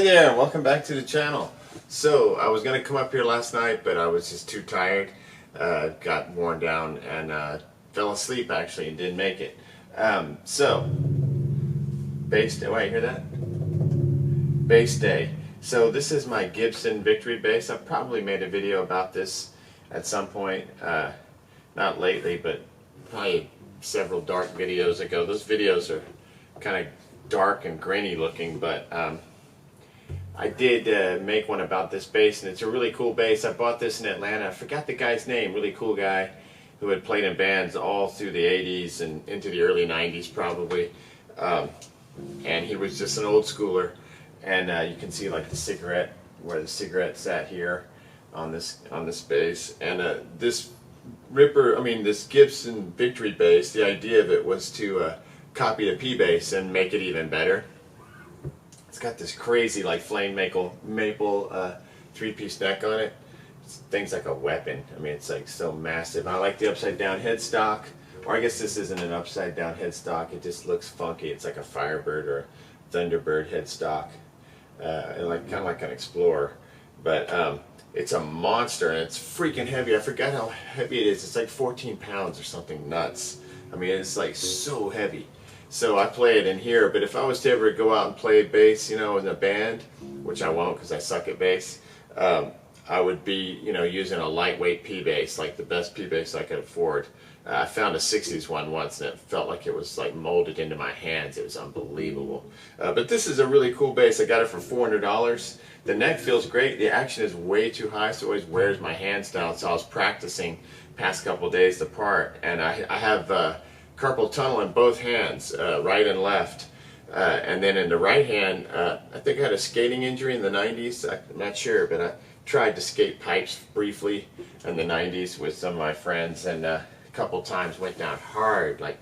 there, and welcome back to the channel. So I was going to come up here last night, but I was just too tired, got worn down, and fell asleep actually and didn't make it. So bass day, wait, you hear that? Bass day. So this is my Gibson Victory bass. I've probably made a video about this at some point, not lately, but probably several dark videos ago. Those videos are kind of dark and grainy looking, but I did make one about this bass, and it's a really cool bass. I bought this in Atlanta. I forgot the guy's name. Really cool guy who had played in bands all through the 80s and into the early 90s probably. And he was just an old schooler. And you can see like the cigarette, where the cigarette sat here on this bass. And this Gibson Victory bass, the idea of it was to copy the P bass and make it even better. It's got this crazy like flame maple three-piece neck on it. Thing's like a weapon. I mean, it's like so massive. I like the upside down headstock, or I guess this isn't an upside down headstock. It just looks funky. It's like a Firebird or Thunderbird headstock, and like kind of like an Explorer. But it's a monster, and it's freaking heavy. I forgot how heavy it is. It's like 14 pounds or something nuts. I mean, it's like so heavy. So I play it in here, but if I was to ever go out and play bass, you know, in a band, which I won't because I suck at bass, I would be, you know, using a lightweight P bass, like the best P bass I could afford. I found a 60s one once, and it felt like it was like molded into my hands. It was unbelievable. But this is a really cool bass. I got it for $400. The neck feels great. The action is way too high, so it always wears my hands down. So I was practicing past couple days apart, and I have carpal tunnel in both hands, right and left. And then in the right hand, I think I had a skating injury in the 90s. I'm not sure, but I tried to skate pipes briefly in the 90s with some of my friends, and a couple times went down hard, like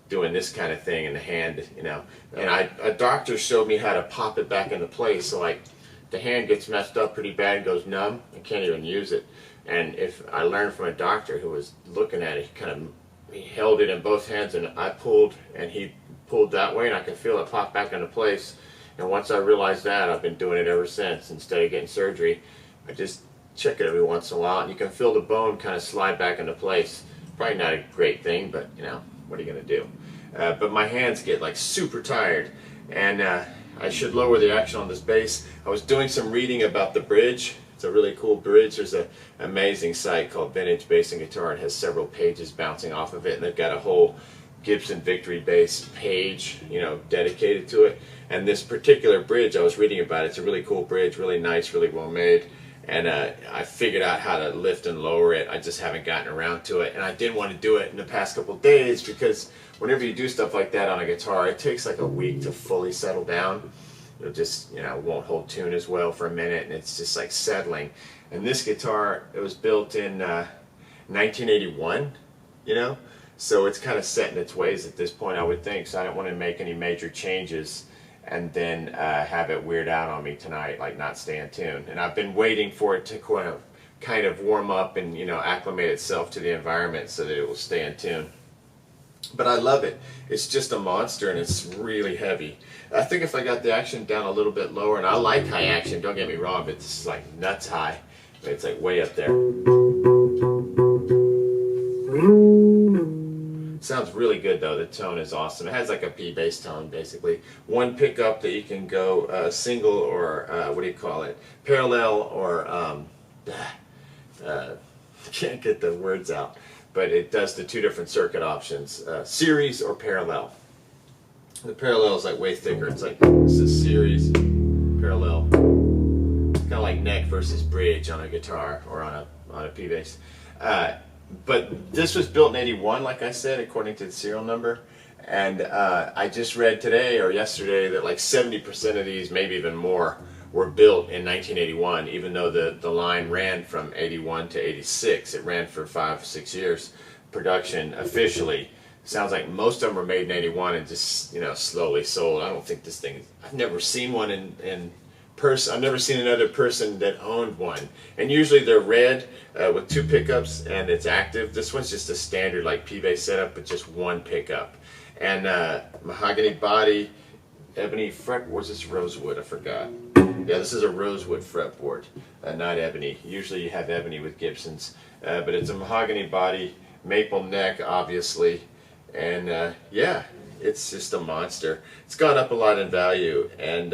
doing this kind of thing in the hand, you know. And a doctor showed me how to pop it back into place, so like the hand gets messed up pretty bad, goes numb, I can't even use it. And if I learned from a doctor who was looking at it, he held it in both hands, and I pulled and he pulled that way, and I could feel it pop back into place. And once I realized that, I've been doing it ever since. Instead of getting surgery, I just check it every once in a while, and you can feel the bone kind of slide back into place. Probably not a great thing, but you know, what are you going to do? But my hands get like super tired, and I should lower the action on this bass. I was doing some reading about the bridge. It's a really cool bridge. There's an amazing site called Vintage Bass and Guitar. It has several pages bouncing off of it, and they've got a whole Gibson Victory bass page, you know, dedicated to it. And this particular bridge I was reading about, it's a really cool bridge, really nice, really well made. And I figured out how to lift and lower it. I just haven't gotten around to it, and I didn't want to do it in the past couple of days, because whenever you do stuff like that on a guitar, it takes like a week to fully settle down. It'll just, you know, won't hold tune as well for a minute, and it's just like settling. And this guitar, it was built in 1981, you know, so it's kind of set in its ways at this point, I would think. So I don't want to make any major changes and then have it weird out on me tonight, like not stay in tune. And I've been waiting for it to kind of warm up and, you know, acclimate itself to the environment so that it will stay in tune. But I love it. It's just a monster, and it's really heavy. I think if I got the action down a little bit lower, and I like high action, don't get me wrong, but it's like nuts high. It's like way up there. Sounds really good though. The tone is awesome. It has like a P bass tone basically. One pickup that you can go single or what do you call it? Parallel or can't get the words out. But it does the two different circuit options, series or parallel. The parallel is like way thicker. It's like, this is series, parallel. It's kind of like neck versus bridge on a guitar or on a P bass. But this was built in 81, like I said, according to the serial number. And I just read today or yesterday that like 70% of these, maybe even more, were built in 1981, even though the line ran from 81 to 86. It ran for 5-6 years production officially. Sounds like most of them were made in 81 and just, you know, slowly sold. I don't think this thing, I've never seen one in person. I've never seen another person that owned one. And usually they're red with two pickups and it's active. This one's just a standard like P bass setup with just one pickup. And mahogany body, ebony fret, what's this, rosewood, I forgot. Yeah, this is a rosewood fretboard, not ebony. Usually you have ebony with Gibsons, but it's a mahogany body, maple neck, obviously, and yeah, it's just a monster. It's gone up a lot in value and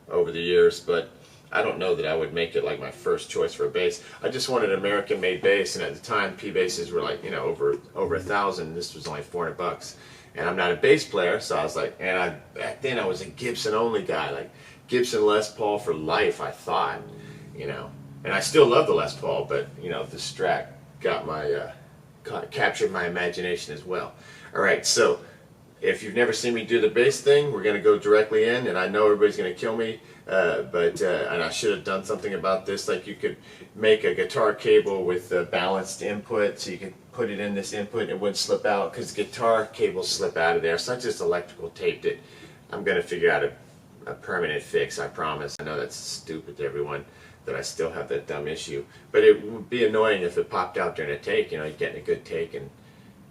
over the years, but I don't know that I would make it like my first choice for a bass. I just wanted an American-made bass, and at the time, P basses were like, you know, over $1,000. This was only $400, and I'm not a bass player, so I was like, and back then I was a Gibson-only guy, like Gibson Les Paul for life, I thought, you know, and I still love the Les Paul, but you know, the Strat got my captured my imagination as well. All right, so if you've never seen me do the bass thing, we're going to go directly in, and I know everybody's going to kill me, and I should have done something about this. Like, you could make a guitar cable with balanced input, so you could put it in this input and it wouldn't slip out, because guitar cables slip out of there. So I just electrical taped it. I'm going to figure out a permanent fix, I promise. I know that's stupid to everyone that I still have that dumb issue, but it would be annoying if it popped out during a take. You know, you're getting a good take and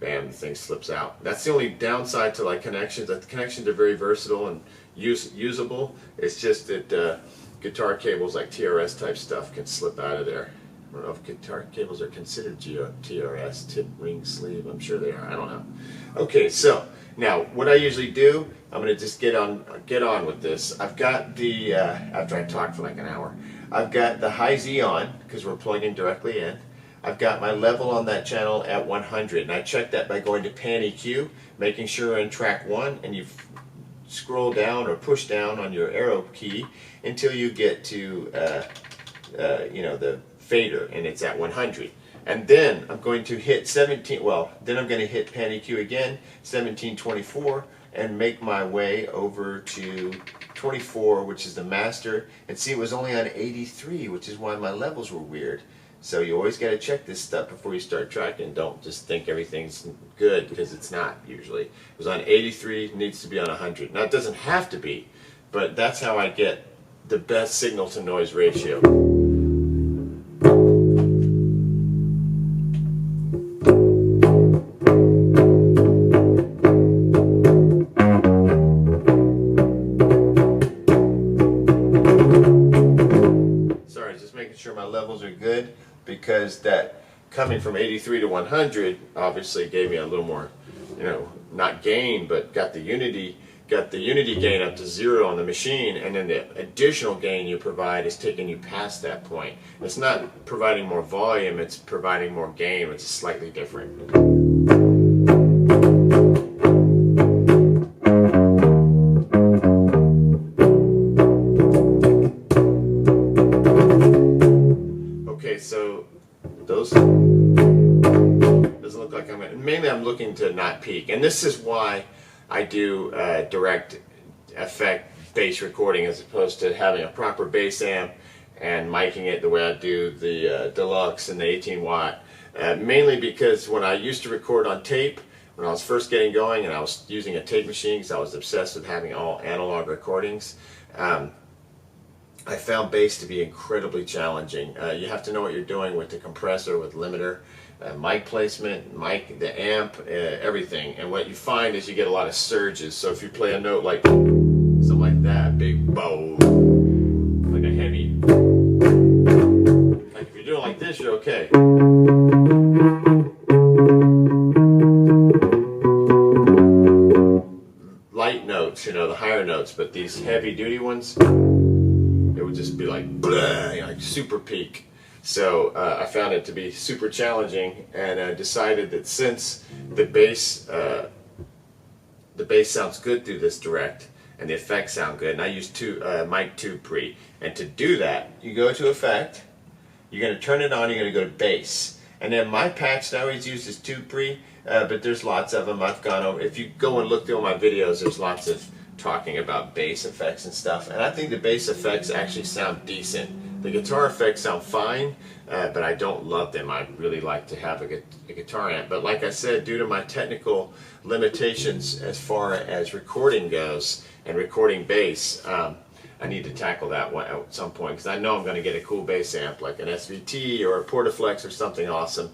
bam, the thing slips out. That's the only downside to like connections. The connections are very versatile and usable. It's just that guitar cables like TRS type stuff can slip out of there. I don't know if guitar cables are considered TRS, tip, ring, sleeve. I'm sure they are. I don't know. Okay, so now what I usually do, I'm going to just get on with this. I've got the after I talk for like an hour, I've got the high Z on because we're plugging directly in. I've got my level on that channel at 100, and I check that by going to Pan EQ, making sure we're in track 1, and you scroll down or push down on your arrow key until you get to you know, the fader, and it's at 100. And then I'm going to hit 17. Well, then I'm going to hit Pan EQ again, 1724, and make my way over to 24, which is the master. And see, it was only on 83, which is why my levels were weird. So you always got to check this stuff before you start tracking. Don't just think everything's good, because it's not usually. It was on 83, needs to be on 100. Now it doesn't have to be, but that's how I get the best signal to noise ratio. Sorry, just making sure my levels are good, because that coming from 83 to 100 obviously gave me a little more, you know, not gain, but got the unity gain up to 0 on the machine, and then the additional gain you provide is taking you past that point. It's not providing more volume, it's providing more gain, which is slightly different. Okay, so those doesn't look like mainly I'm looking to not peak, and this is why I do direct effect bass recording as opposed to having a proper bass amp and miking it the way I do the Deluxe and the 18 watt. Mainly because when I used to record on tape, when I was first getting going and I was using a tape machine because I was obsessed with having all analog recordings, I found bass to be incredibly challenging. You have to know what you're doing with the compressor, with limiter, mic placement, the amp, everything. And what you find is you get a lot of surges. So if you play a note like something like that, big bow, like a heavy, like if you're doing like this, you're okay. Light notes, you know, the higher notes, but these heavy duty ones, it would just be like, blah, you know, like super peak. So I found it to be super challenging, and I decided that since the bass sounds good through this direct, and the effects sound good, and I use mic 2 pre, and to do that, you go to effect, you're going to turn it on, you're going to go to bass, and then my patch that I always use is 2 pre, but there's lots of them. I've gone over, if you go and look through all my videos, there's lots of talking about bass effects and stuff, and I think the bass effects actually sound decent. The guitar effects sound fine, but I don't love them. I really like to have a guitar amp, but like I said, due to my technical limitations as far as recording goes and recording bass, I need to tackle that one at some point, because I know I'm going to get a cool bass amp like an SVT or a Portaflex or something awesome,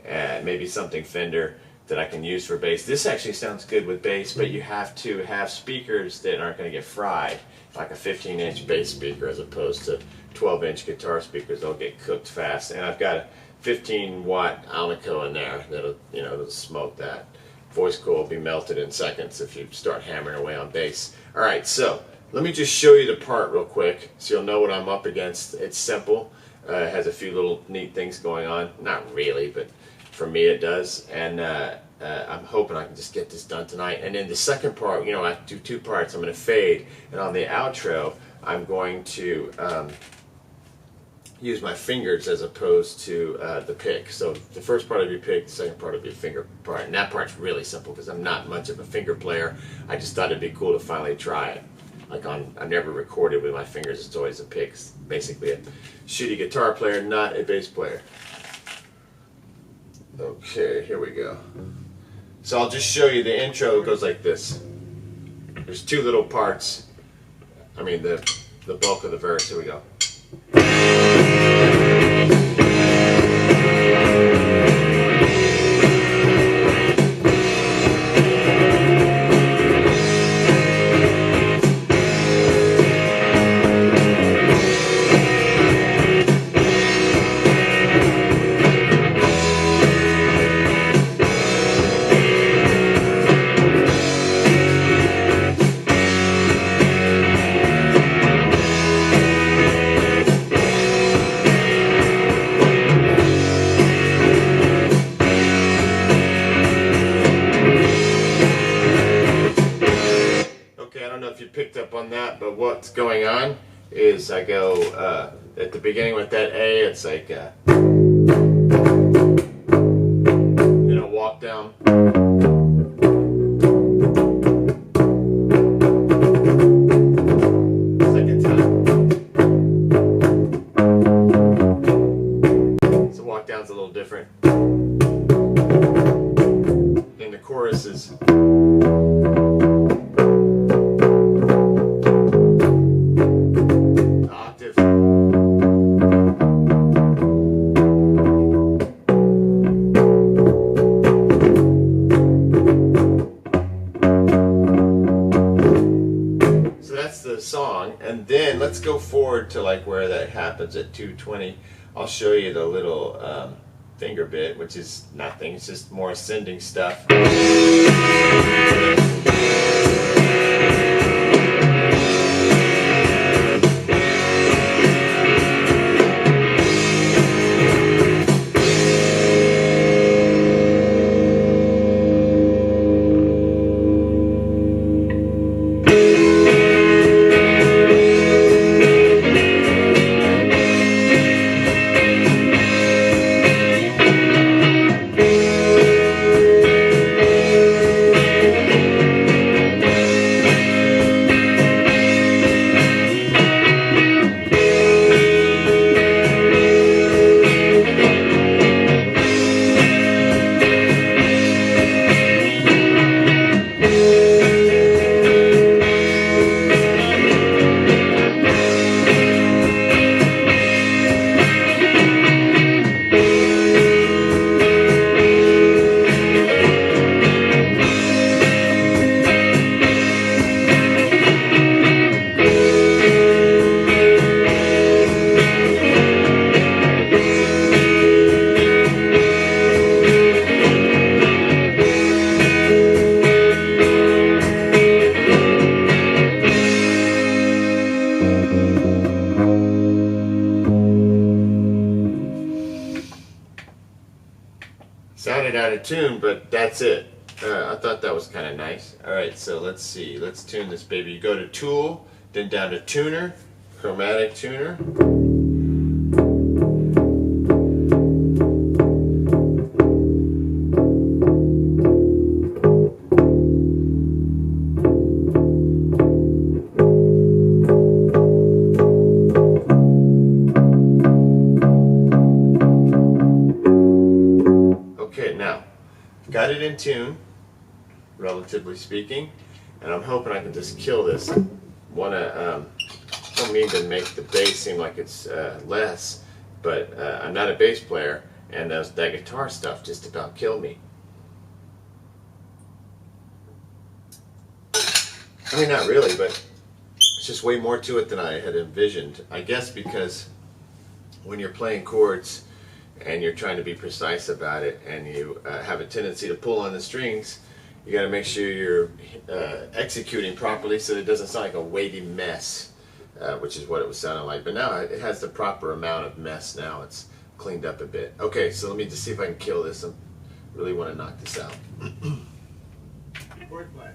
maybe something Fender, that I can use for bass. This actually sounds good with bass, but you have to have speakers that aren't going to get fried, like a 15-inch bass speaker as opposed to 12-inch guitar speakers. They'll get cooked fast. And I've got a 15-watt Alnico in there that'll smoke that. Voice coil will be melted in seconds if you start hammering away on bass. All right, so let me just show you the part real quick so you'll know what I'm up against. It's simple. It has a few little neat things going on. Not really, but for me it does. And I'm hoping I can just get this done tonight. And then the second part, I do two parts. I'm going to fade. And on the outro, I'm going to use my fingers as opposed to the pick. So the first part will be pick, the second part will be finger part. And that part's really simple because I'm not much of a finger player. I just thought it'd be cool to finally try it. I've never recorded with my fingers. It's always a pick. It's basically a shitty guitar player, not a bass player. Okay, here we go. So I'll just show you the intro. It goes like this. There's two little parts. I mean the bulk of the verse. Here we go. Picked up on that, but what's going on is I go at the beginning with that A, it's like walk down, second time, so walk down's a little different, and the chorus is song. And then let's go forward to like where that happens at 220. I'll show you the little finger bit, which is nothing. It's just more ascending stuff. Sounded out of tune, but that's it. I thought that was kind of nice. Alright, so let's see. Let's tune this baby. You go to Tool, then down to Tuner, Chromatic Tuner. Got it in tune, relatively speaking, and I'm hoping I can just kill this. Don't mean to make the bass seem like it's less, but I'm not a bass player, and that guitar stuff just about killed me. I mean, not really, but it's just way more to it than I had envisioned. I guess because when you're playing chords and you're trying to be precise about it, and you have a tendency to pull on the strings, you got to make sure you're executing properly so that it doesn't sound like a weighty mess, which is what it was sounding like. But now it has the proper amount of mess now. It's cleaned up a bit. Okay, so let me just see if I can kill this. I really want to knock this out. Wordplay.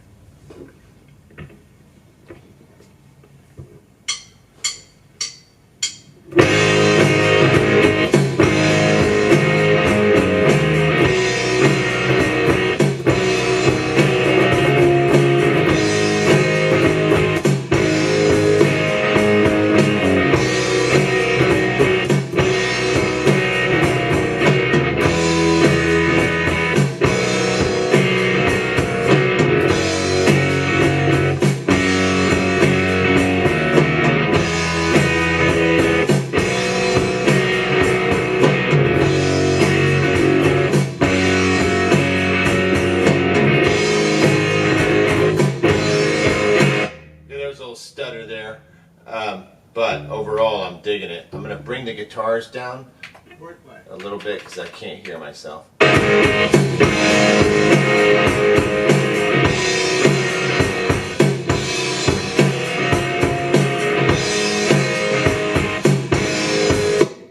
Stutter there, but overall I'm digging it. I'm going to bring the guitars down a little bit because I can't hear myself.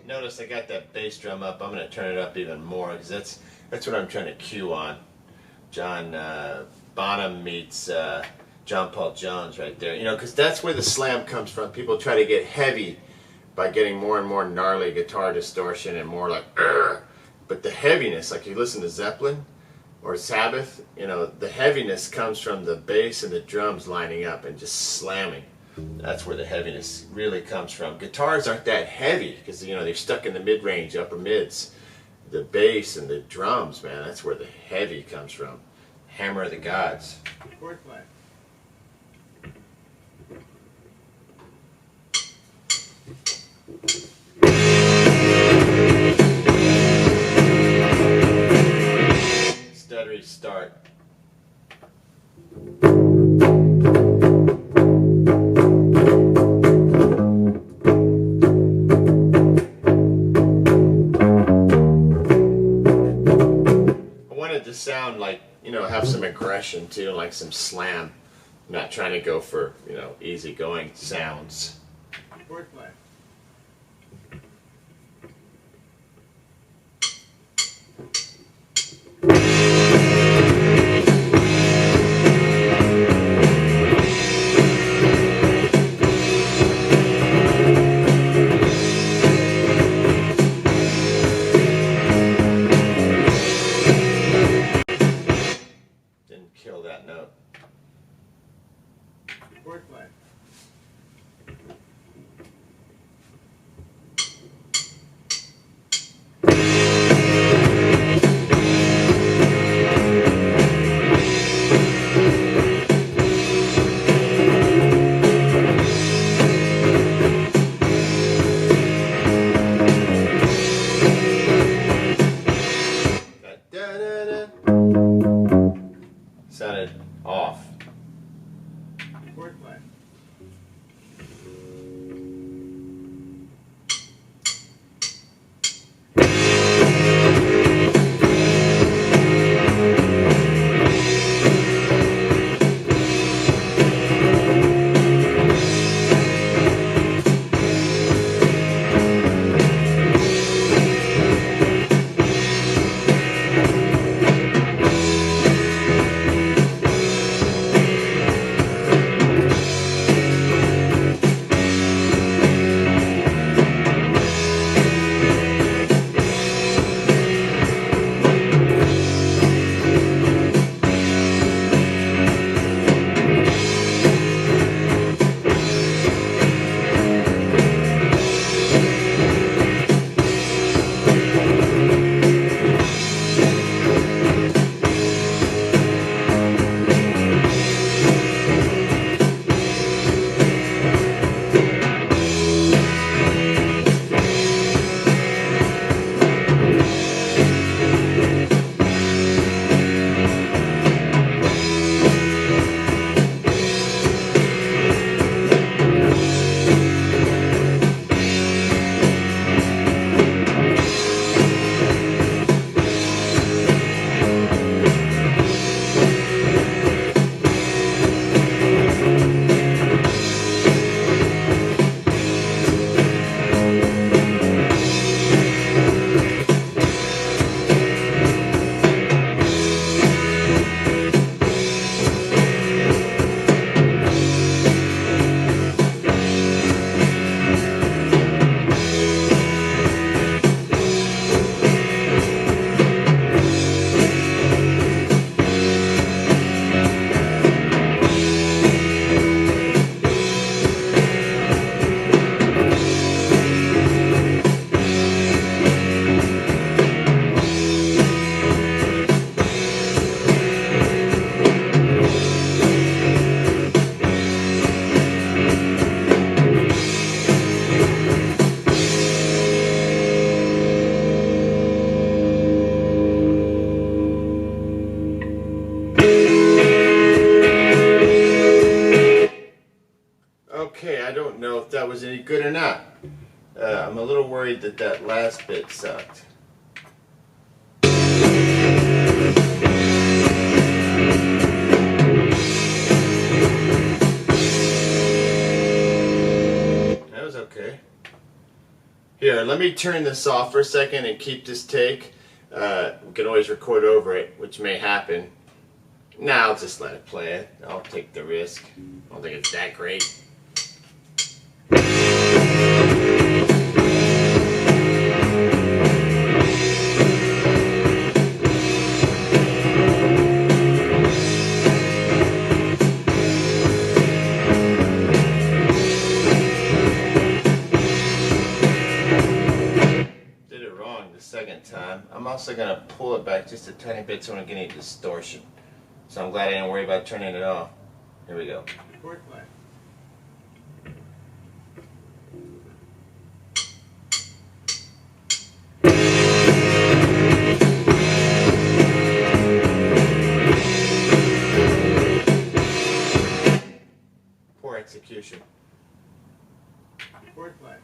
Notice I got that bass drum up. I'm going to turn it up even more because that's what I'm trying to cue on. John Bonham meets John Paul Jones right there, you know, because that's where the slam comes from. People try to get heavy by getting more and more gnarly guitar distortion and more like, "Urgh." But the heaviness, like you listen to Zeppelin or Sabbath, you know, the heaviness comes from the bass and the drums lining up and just slamming. That's where the heaviness really comes from. Guitars aren't that heavy because, you know, they're stuck in the mid-range, upper mids. The bass and the drums, man, that's where the heavy comes from. Hammer of the gods. Wordplay. Stuttery start. I wanted to sound like, you know, have some aggression too, like some slam. I'm not trying to go for, you know, easygoing sounds. Wordplay. Didn't kill that note. Wordplay. I'm a little worried that that last bit sucked. That was okay. Here, let me turn this off for a second and keep this take. We can always record over it, which may happen. Nah, I'll just let it play it. I'll take the risk. I don't think it's that great. Did it wrong the second time. I'm also going to pull it back just a tiny bit so I don't get any distortion. So I'm glad I didn't worry about turning it off. Here we go. Record play. Poor execution. Record play.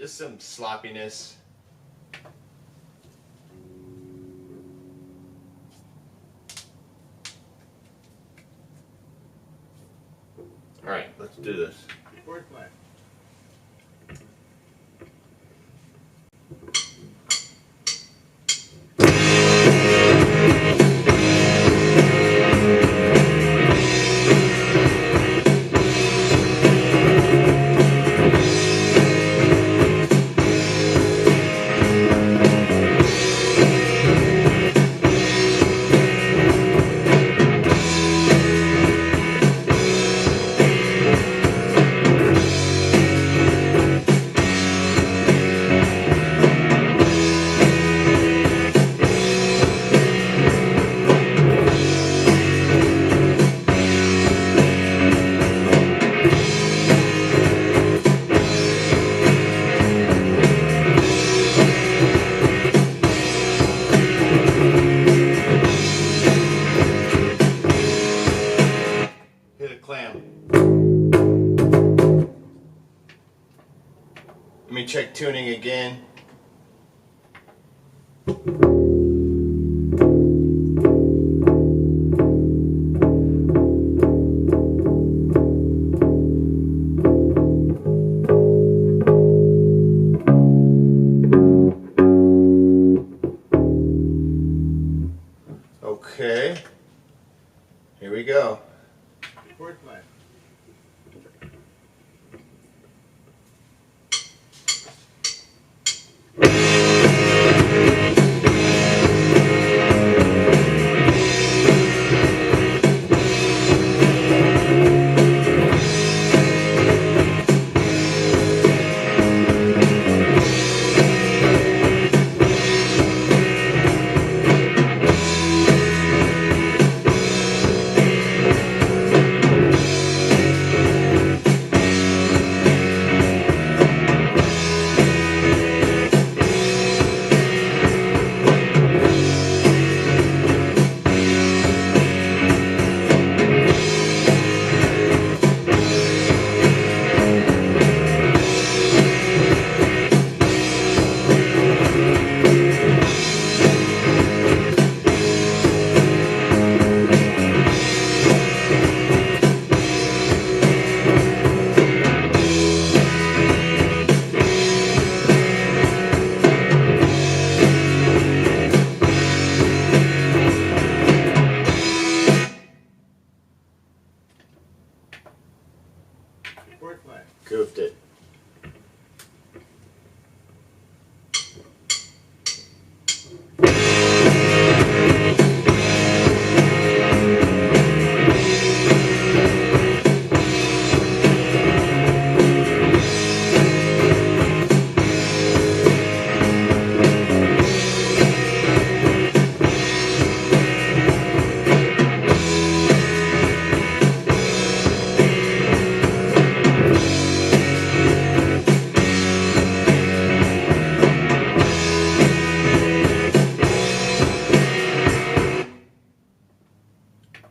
Some sloppiness. Alright, let's do this. Record play. Hit a clam. Let me check tuning again. Okay, here we go. Record play. Fourth flag. Goofed it.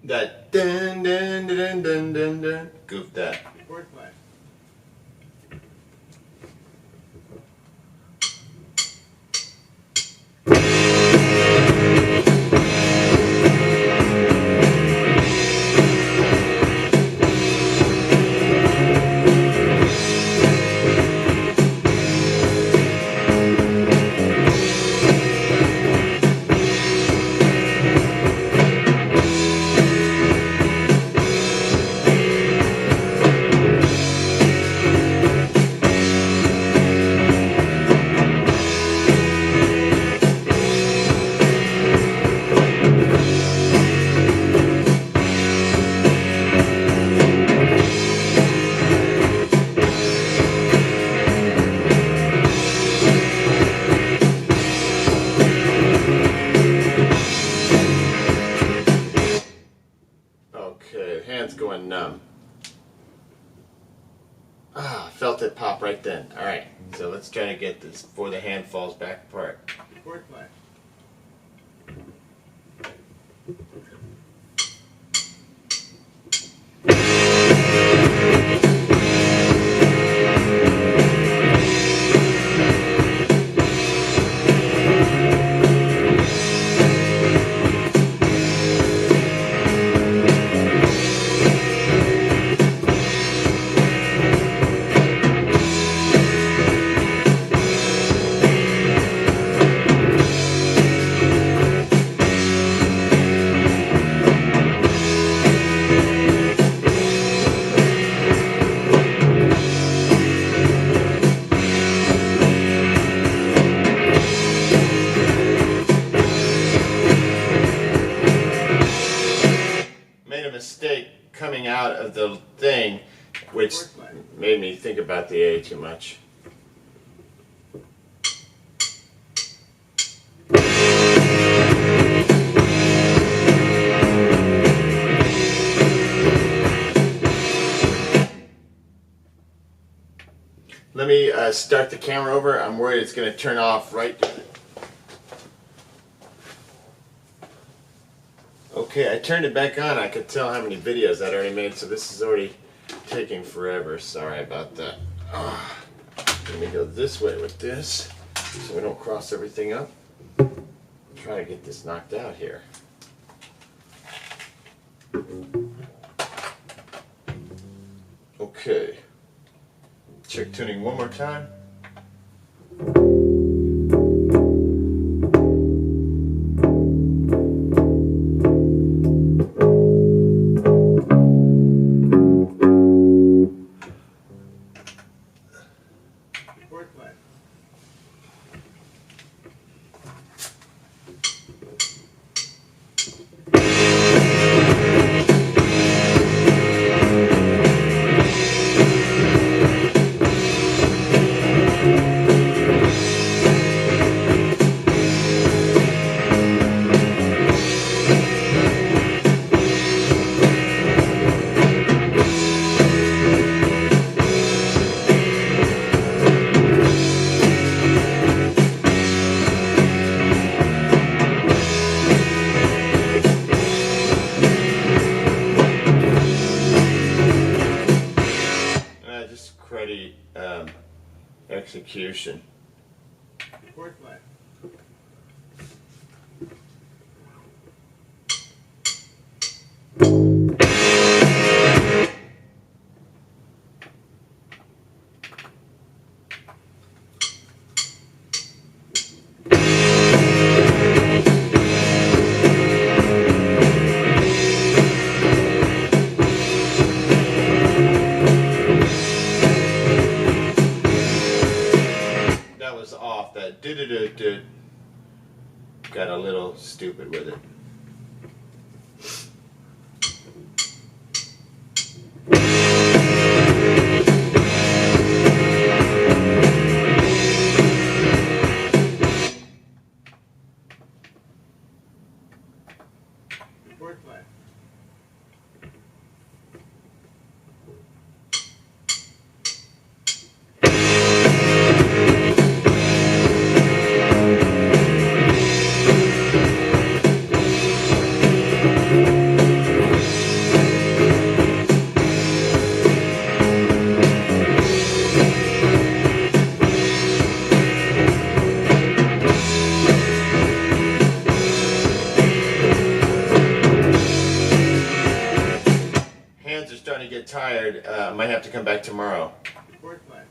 That dun dun dun dun dun dun. Goof that. Fourth flag. Okay, hand's going numb. Felt it pop right then. Alright, so let's try to get this before the hand falls back apart. Fourth flag. Made a mistake coming out of the thing, which made me think about the A too much. Let me start the camera over. I'm worried it's going to turn off right. Okay, I turned it back on. I could tell how many videos I'd already made, so this is already taking forever. Sorry about that. Let me go this way with this so we don't cross everything up. Try to get this knocked out here. Okay. Check tuning one more time. Fourth flag. Just cruddy execution. Fourth flag. Got a little stupid with it. Fourth flat. Hands are starting to get tired. Might have to come back tomorrow. Fourth flat.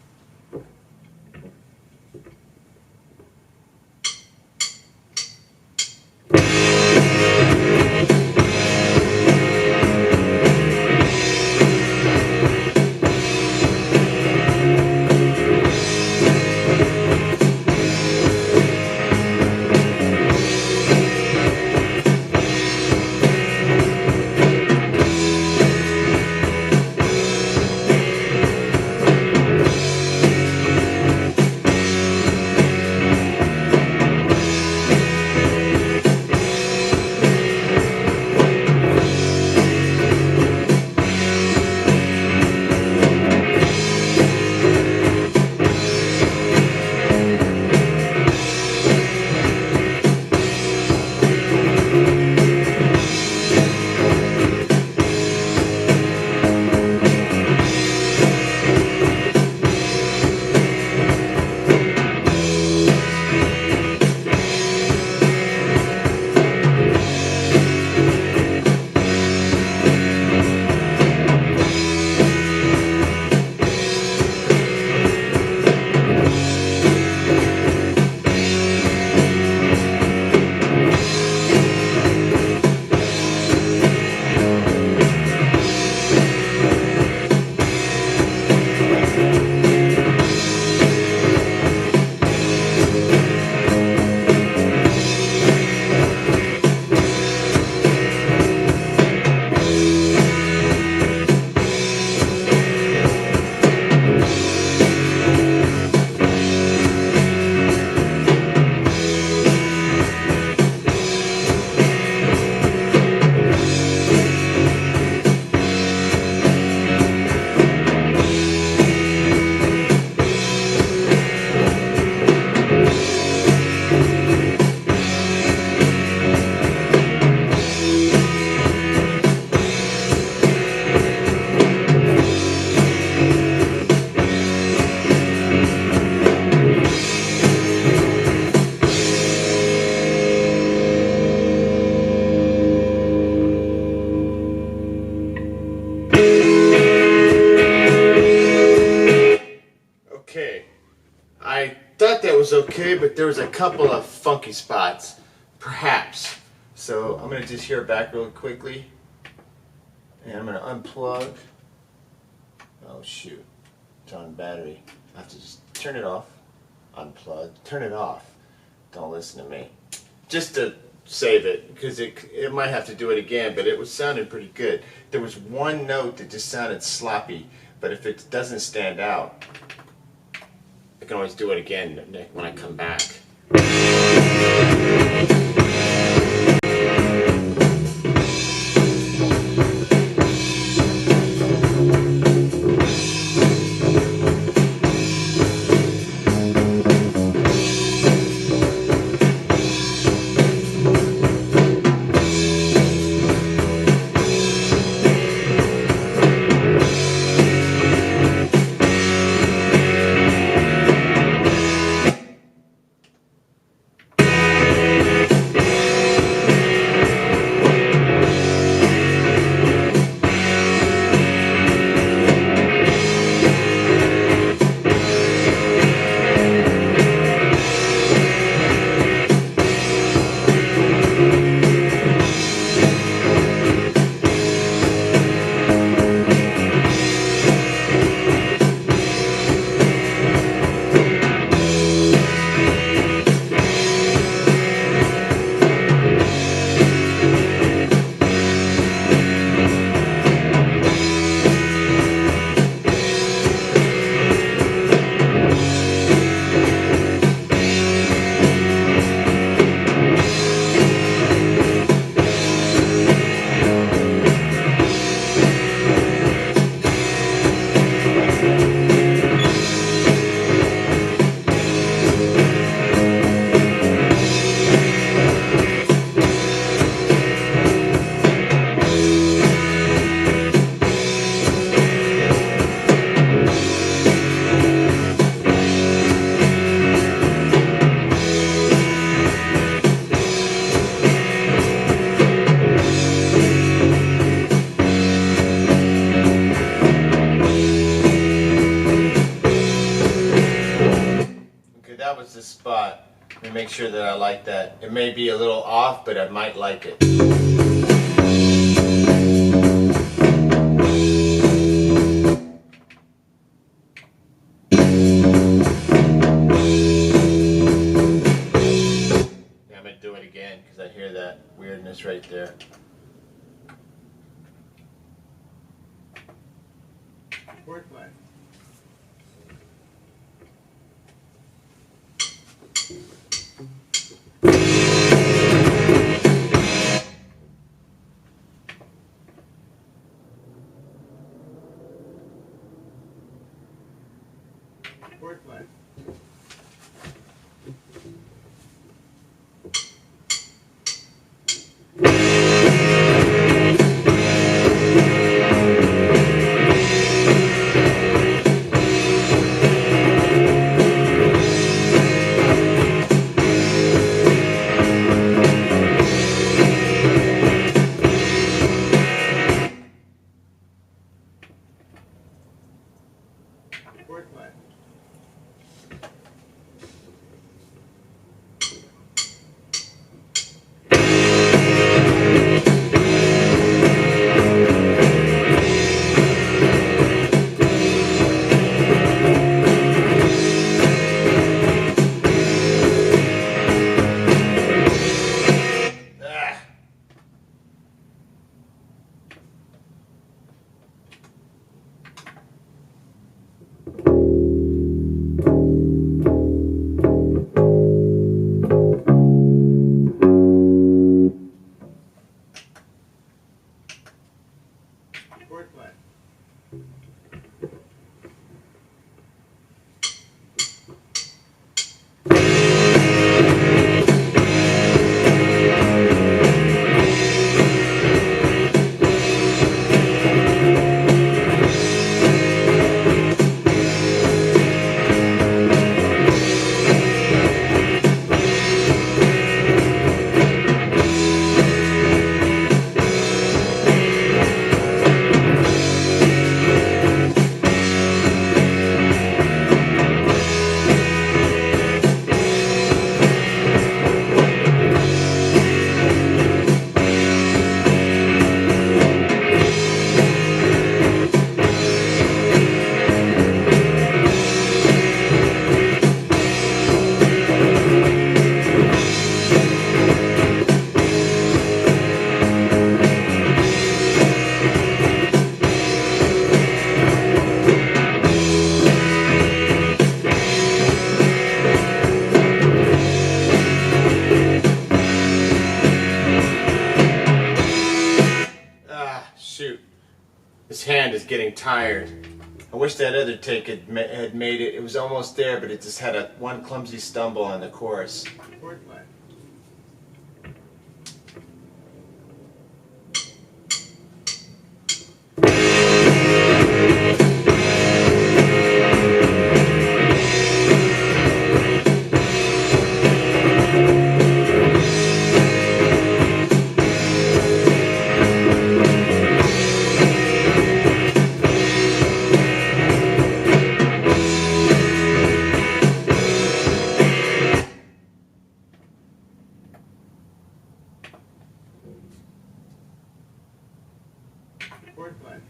Okay, I thought that was okay, but there was a couple of funky spots, perhaps. So I'm going to just hear it back really quickly, and I'm going to unplug. Oh shoot, it's on battery. I have to just turn it off, unplug, turn it off. Don't listen to me. Just to save it, because it might have to do it again, but it was sounding pretty good. There was one note that just sounded sloppy, but if it doesn't stand out, I can always do it again when I come back. was the spot. Let me make sure that I like that. It may be a little off, but I might like it. Yeah, I'm going to do it again because I hear that weirdness right there. Fourth flat. Fourth flat. Fourth flat. Ah. Fourth flat. Ah, shoot. This hand is getting tired. I wish that other take had made it. It was almost there, but it just had one clumsy stumble on the chorus. Fourth flat. Fourth flat.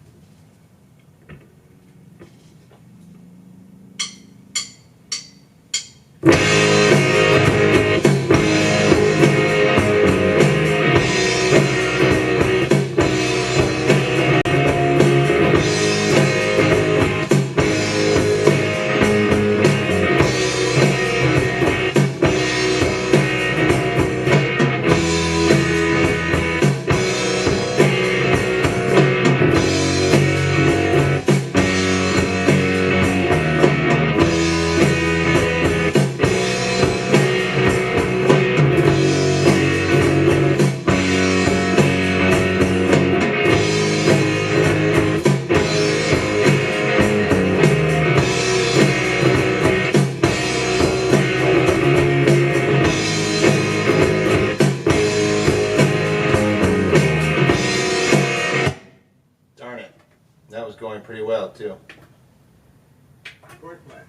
That was going pretty well, too. Fourth flat.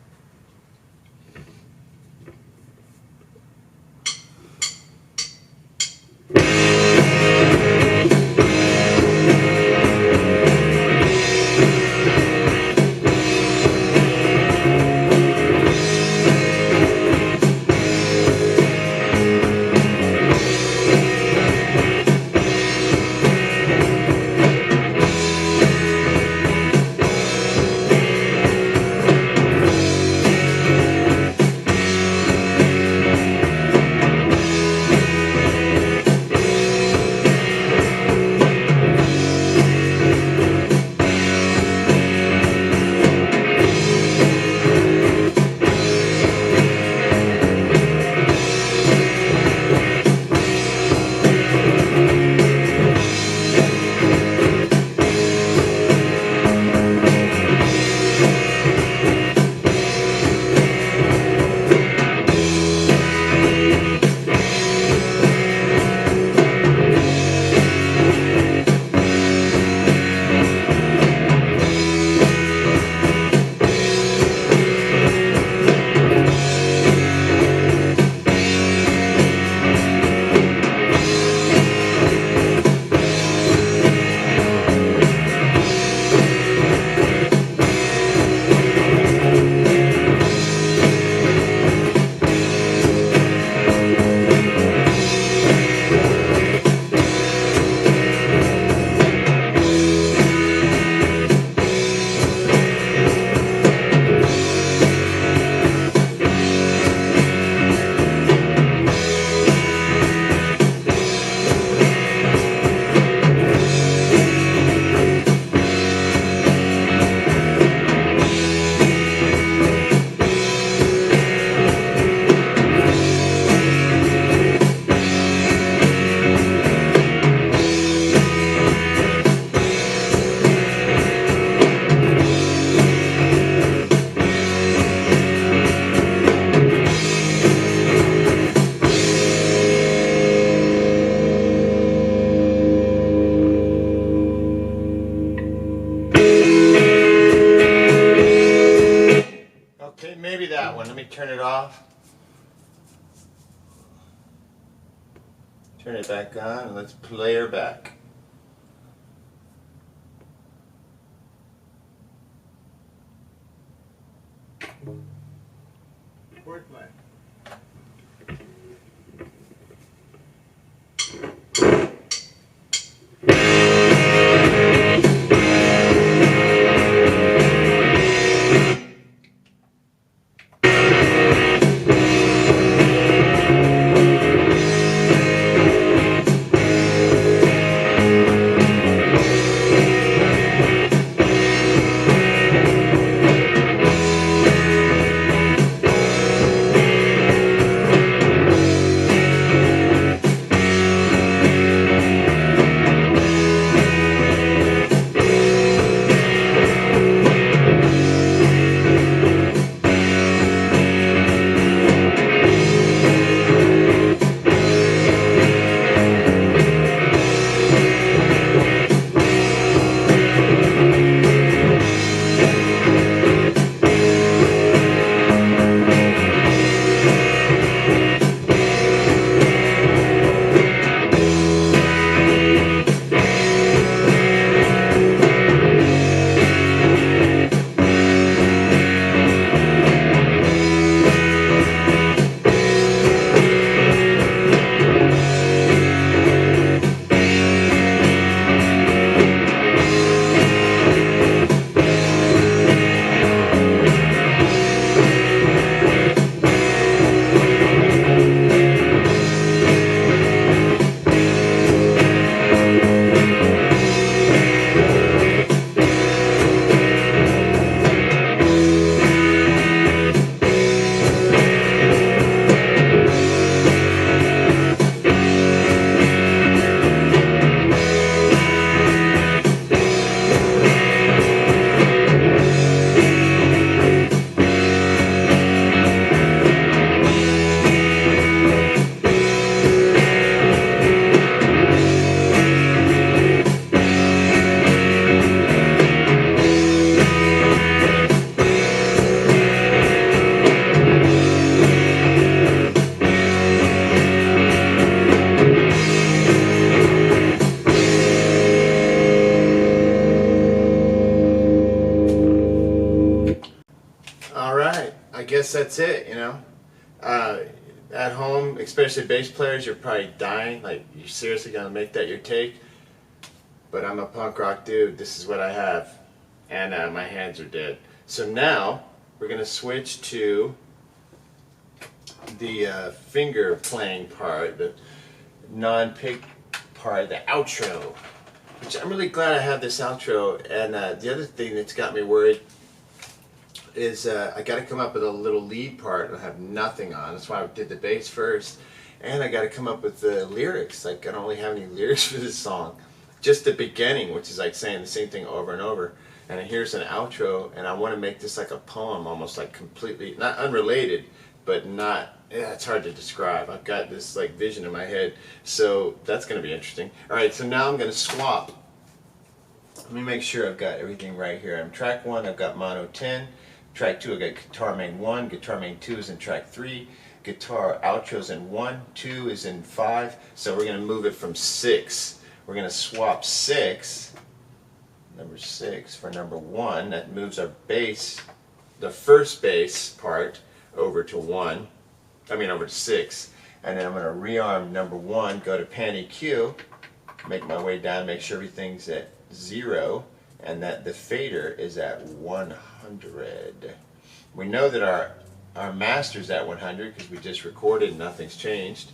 one. Let me turn it off. Turn it back on and let's play her back. Fourth one. I guess that's it, you know. At home, especially bass players, you're probably dying. Like, you're seriously going to make that your take? But I'm a punk rock dude. This is what I have. And my hands are dead. So now, we're going to switch to the finger playing part, the non-pick part, the outro. Which I'm really glad I have this outro. And the other thing that's got me worried is I got to come up with a little lead part and I have nothing on. That's why I did the bass first. And I got to come up with the lyrics. Like, I don't really have any lyrics for this song. Just the beginning, which is like saying the same thing over and over. And here's an outro, and I want to make this like a poem, almost like completely, not unrelated, but not, yeah, it's hard to describe. I've got this like vision in my head, so that's going to be interesting. Alright, so now I'm going to swap. Let me make sure I've got everything right here. I'm track 1, I've got mono 10. Track 2, I've got guitar main 1, guitar main 2 is in track 3. Guitar outro's in 1, 2 is in 5. So we're going to move it from 6. We're going to swap 6, number 6, for number 1. That moves our bass, the first bass part, over to 1. I mean over to 6. And then I'm going to rearm number 1, go to panty Q, make my way down, make sure everything's at 0, and that the fader is at 100. We know that our master's at 100 because we just recorded and nothing's changed.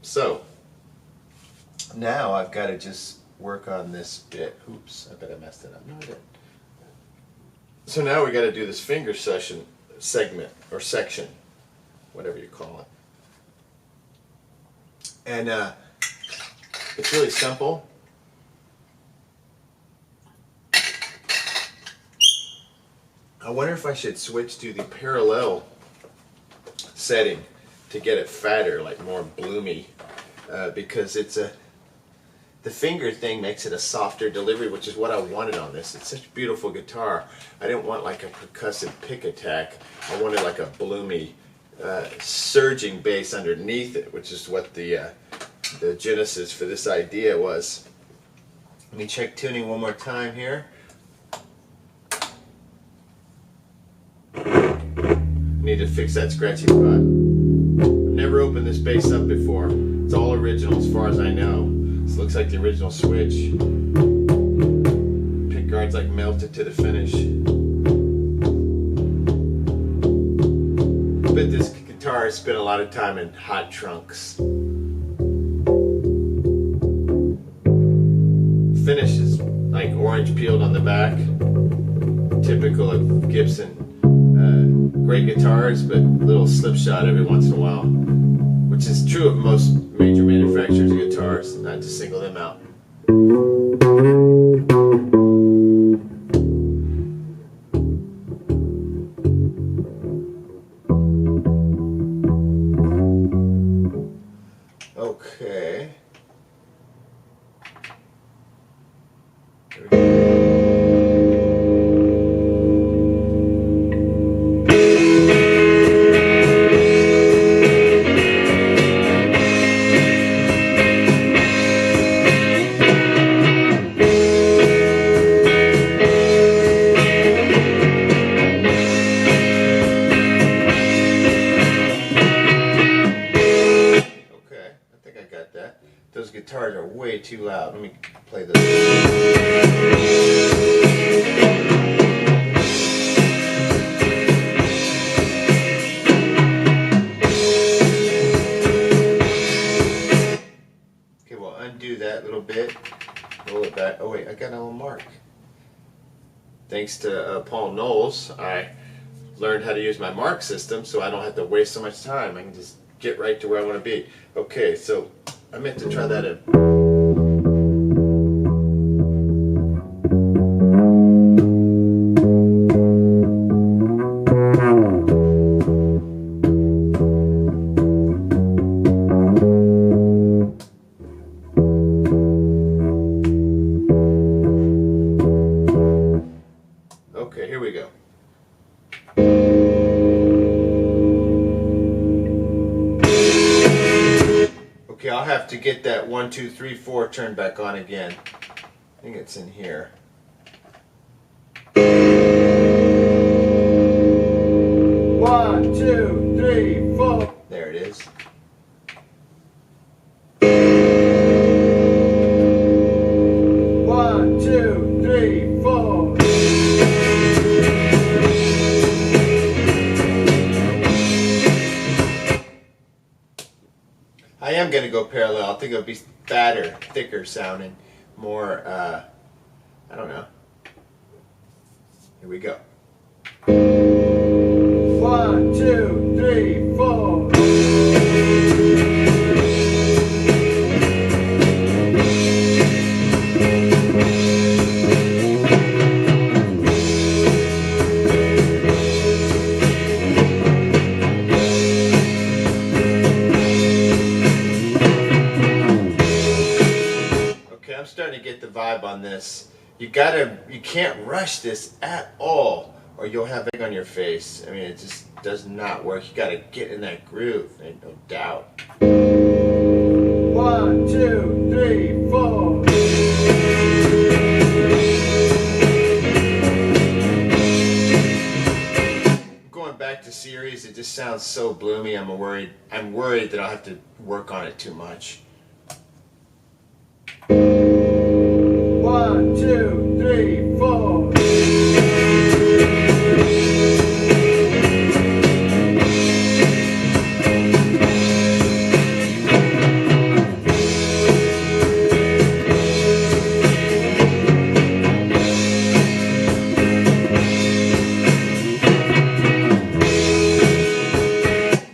So now I've got to just work on this bit. Oops, I bet I messed it up. No, I didn't. So now we got to do this finger segment or section, whatever you call it. And it's really simple. I wonder if I should switch to the parallel setting to get it fatter, like more bloomy, because it's the finger thing makes it a softer delivery, which is what I wanted on this. It's such a beautiful guitar. I didn't want like a percussive pick attack. I wanted like a bloomy, surging bass underneath it, which is what the genesis for this idea was. Let me check tuning one more time here. Need to fix that scratchy spot. I've never opened this bass up before. It's all original as far as I know. This looks like the original switch. Pick guard's like melted to the finish. But this guitar has spent a lot of time in hot trunks. Finish is like orange peeled on the back. Typical of Gibson. Great guitars, but little slipshot every once in a while, which is true of most major manufacturers of guitars, not to single them out. Okay. There we go. Those guitars are way too loud. Let me play this. Okay, we'll undo that little bit. Roll it back. Oh wait, I got a little mark. Thanks to Paul Knowles, I learned how to use my mark system so I don't have to waste so much time. I can just get right to where I want to be. Okay, so I meant to try that in. Okay, here we go. Okay, I'll have to get that 1, 2, 3, 4 turned back on again. I think it's in here. 1, 2, 3, 4. There it is. One, two, three, four. I am going to go parallel. I think it'll be fatter, thicker sounding, more, I don't know. Here we go. 1, 2, 3, 4. I'm starting to get the vibe on this. You can't rush this at all, or you'll have egg on your face. I mean, it just does not work. You gotta get in that groove, ain't no doubt. 1, 2, 3, 4. Going back to series, it just sounds so bloomy. I'm worried that I'll have to work on it too much. 1, 2, 3, 4.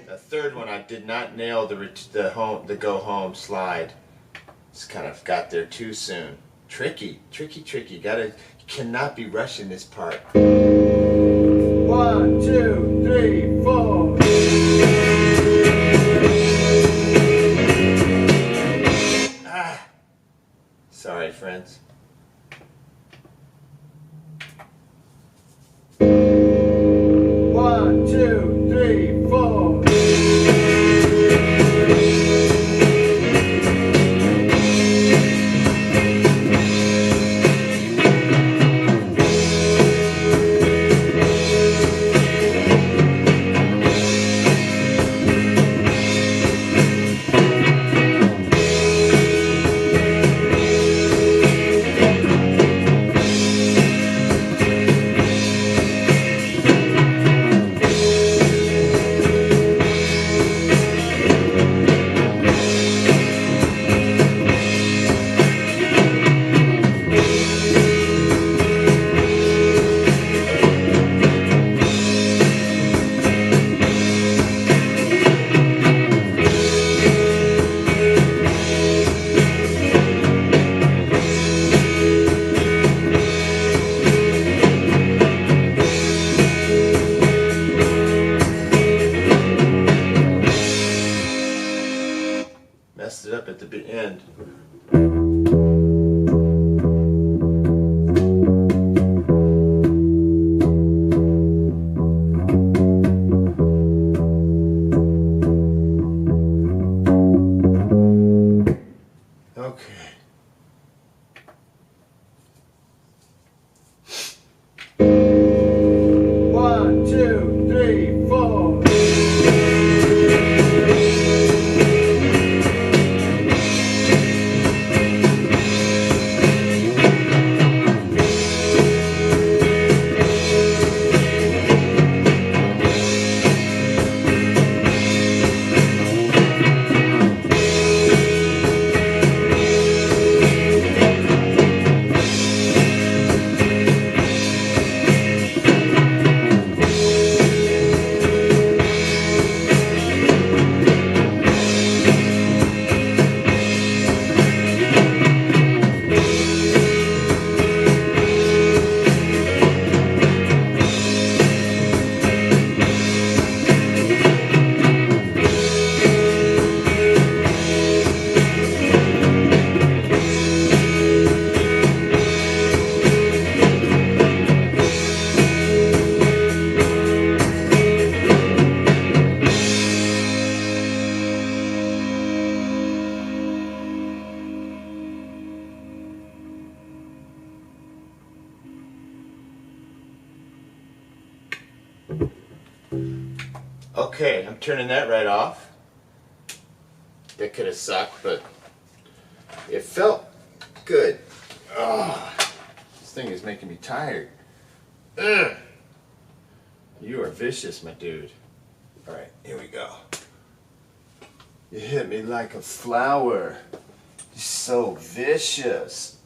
The third one, I did not nail the go home slide. Just kind of got there too soon. Tricky. You cannot be rushing this part. 1, 2, 3, 4. friends. One, two, three, four. Messed it up at the end. Okay. One, two, three, four. Okay, I'm turning that right off. That could have sucked, but it felt good. Oh, this thing is making me tired. Ugh. You are vicious, my dude. Alright, here we go. You hit me like a flower. You're so vicious.